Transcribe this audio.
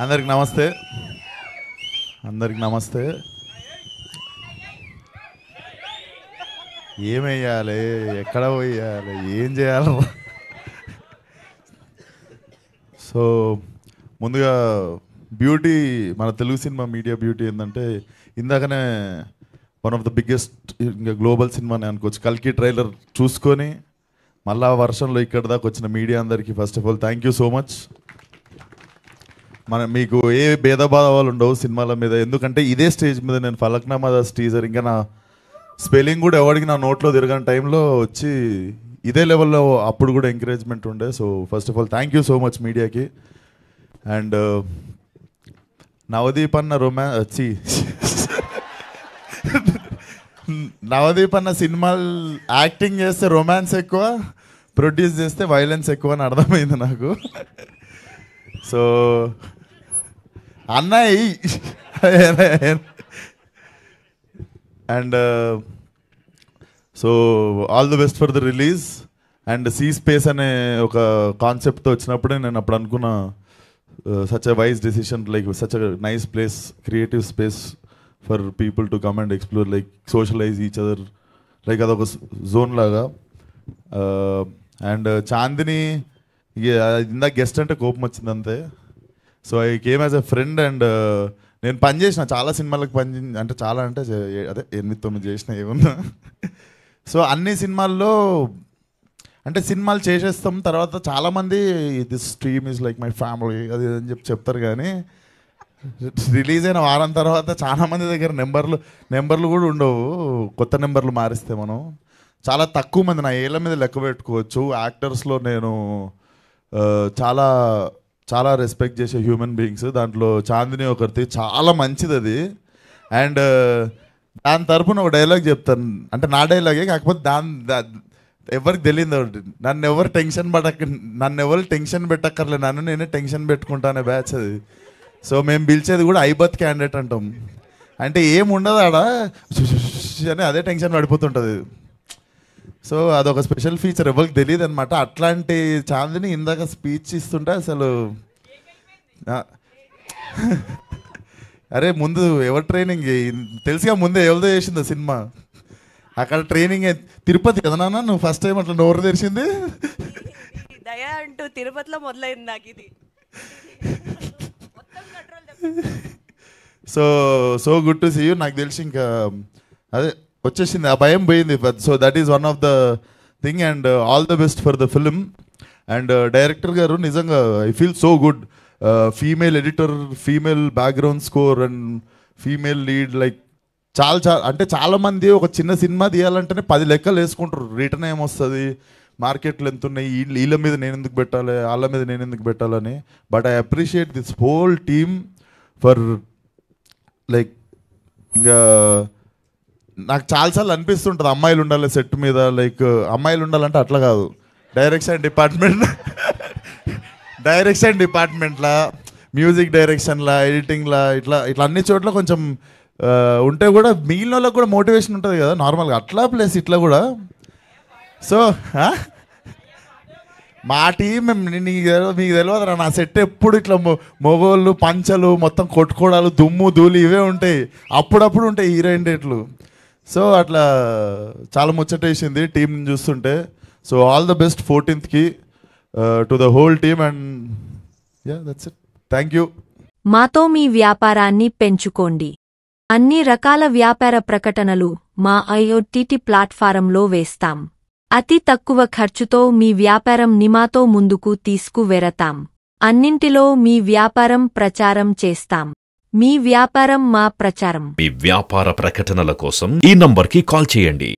అందరికి నమస్తే. అందరికి నమస్తే. ఏమేయాలి, ఎక్కడ పోయాలి, ఏం చేయాలి? సో ముందుగా బ్యూటీ, మన తెలుగు సినిమా మీడియా బ్యూటీ ఏంటంటే ఇందాకనే వన్ ఆఫ్ ద బిగ్గెస్ట్ ఇంకా గ్లోబల్ సినిమా అని అనుకోవచ్చు. కల్కి ట్రైలర్ చూసుకొని మళ్ళా వర్షంలో ఇక్కడ దాకా వచ్చిన మీడియా అందరికీ first of all thank you so much. మీకు ఏ భేదభావాలు ఉండవు సినిమాల మీద, ఎందుకంటే ఇదే స్టేజ్ మీద నేను ఫలక్నామా దాస్ టీజర్ ఇంకా నా స్పెల్లింగ్ కూడా ఎవరికి నా నోట్లో తిరగని టైంలో వచ్చి ఇదే లెవెల్లో అప్పుడు కూడా ఎంకరేజ్మెంట్ ఉండే. So first of all thank you so much మీడియాకి. అండ్ నవదీప్ అన్న నవదీప్ అన్న సినిమాలు యాక్టింగ్ చేస్తే రొమాన్స్ ఎక్కువ, ప్రొడ్యూస్ చేస్తే వైలెన్స్ ఎక్కువ అని అర్థమైంది నాకు. సో అన్నయ్య and so all the best for the release. And C space అనే ఒక కాన్సెప్ట్తో వచ్చినప్పుడే నేను అప్పుడు అనుకున్న such a wise decision, like such a nice place, creative space for people to come and explore, like socialize each other, like అదొక zone లాగా. And Chandini ఇందాక గెస్ట్ అంటే కోపం వచ్చింది అంతే. So I came as a friend. And నేను పనిచేసిన చాలా సినిమాలకు అంటే చాలా అంటే అదే 8-9 చేసిన ఏమన్నా. సో అన్ని సినిమాల్లో అంటే సినిమాలు చేసేస్తాం, తర్వాత చాలామంది this stream is like my family అది అని చెప్తారు, కానీ రిలీజ్ అయిన వారం తర్వాత చాలామంది దగ్గర నెంబర్లు కూడా ఉండవు. కొత్త నెంబర్లు మారిస్తే మనం చాలా తక్కువ మంది, నా ఏళ్ళ మీద లెక్క పెట్టుకోవచ్చు. యాక్టర్స్లో నేను చాలా చాలా రెస్పెక్ట్ చేసే హ్యూమన్ బీయింగ్స్, దాంట్లో చాందిని ఒకరిది, చాలా మంచిది అది. అండ్ దాని తరపున ఒక డైలాగ్ చెప్తాను, అంటే నా డైలాగే కాకపోతే ఎవరికి తెలియదు. నన్ను ఎవరు టెన్షన్ పెట్టక్కర్లే, నన్ను నేనే టెన్షన్ పెట్టుకుంటానే బ్యాచ్ అది. సో మేము పిలిచేది కూడా ఐబత్ క్యాండిడేట్ అంటాం, అంటే ఏముండదు ఆడ అని అదే టెన్షన్ పడిపోతుంటుంది. సో అదొక స్పెషల్ ఫీచర్, ఎవరికి తెలియదు అనమాట. అట్లాంటి చాందిని ఇందాక స్పీచ్ ఇస్తుంటే అసలు అరే ముందు ఎవరు ట్రైనింగ్ తెలుసుగా, ముందే ఎవరిదో చేసిందో సినిమా, అక్కడ ట్రైనింగ్ తిరుపతి కదా నాన్న, నువ్వు ఫస్ట్ టైం అట్లా నోరు తెరిచింది దయా అంటూ తిరుపతిలో మొదలైంది నాకు ఇది. So good to see you. నాకు తెలిసి ఇంకా అదే వచ్చేసింది, ఆ భయం పోయింది. So that is one of the thing. And all the best for the film. And director గారు నిజంగా I feel so good. Female editor, female background score and female lead, like అంటే చాలామంది ఒక చిన్న సినిమా తీయాలంటేనే 10 లెక్కలు వేసుకుంటారు. రిటర్న్ ఏమొస్తుంది, మార్కెట్లు ఎంత ఉన్నాయి, వీళ్ళ మీద నేను ఎందుకు పెట్టాలి, వాళ్ళ మీద నేను ఎందుకు పెట్టాలని. But I appreciate this whole team for like, ఇంకా నాకు చాలాసార్లు అనిపిస్తుంటుంది అమ్మాయిలు ఉండాలి సెట్ మీద, లైక్ అమ్మాయిలు ఉండాలంటే అట్లా కాదు, డైరెక్షన్ డిపార్ట్మెంట్లా, మ్యూజిక్ డైరెక్షన్లా, ఎడిటింగ్లా, ఇట్లా అన్ని చోట్ల కొంచెం ఉంటే కూడా మిగిలిన వాళ్ళకి కూడా మోటివేషన్ ఉంటుంది కదా నార్మల్గా, అట్లా ప్లస్ ఇట్లా కూడా. సో మా టీం మీకు తెలియదురా, నా సెట్ ఎప్పుడు ఇట్లా మొగోళ్ళు పంచలు మొత్తం కొట్టుకోవడాలు, దుమ్ము ధూళి ఇవే ఉంటాయి, అప్పుడప్పుడు ఉంటాయి హీరోయిన్ డేట్లు. సో అట్లా చాలా ముచ్చటేసింది టీం చూస్తుంటే. So all the best 14th to the whole team. And yeah that's it. Thank you. మాతో మీ వ్యాపారాన్ని పెంచుకోండి. అన్ని రకాల వ్యాపార ప్రకటనలు మా IoT ప్లాట్ఫారంలో వేస్తాం. అతి తక్కువ ఖర్చుతో మీ వ్యాపారం నిమాతో ముందుకు తీసుకువెరతాం. అన్నింటిలో మీ వ్యాపారం ప్రచారం చేస్తాం. మీ వ్యాపారం మా ప్రచారం. మీ వ్యాపార ప్రకటనల కోసం ఈ నంబర్కి కాల్ చేయండి.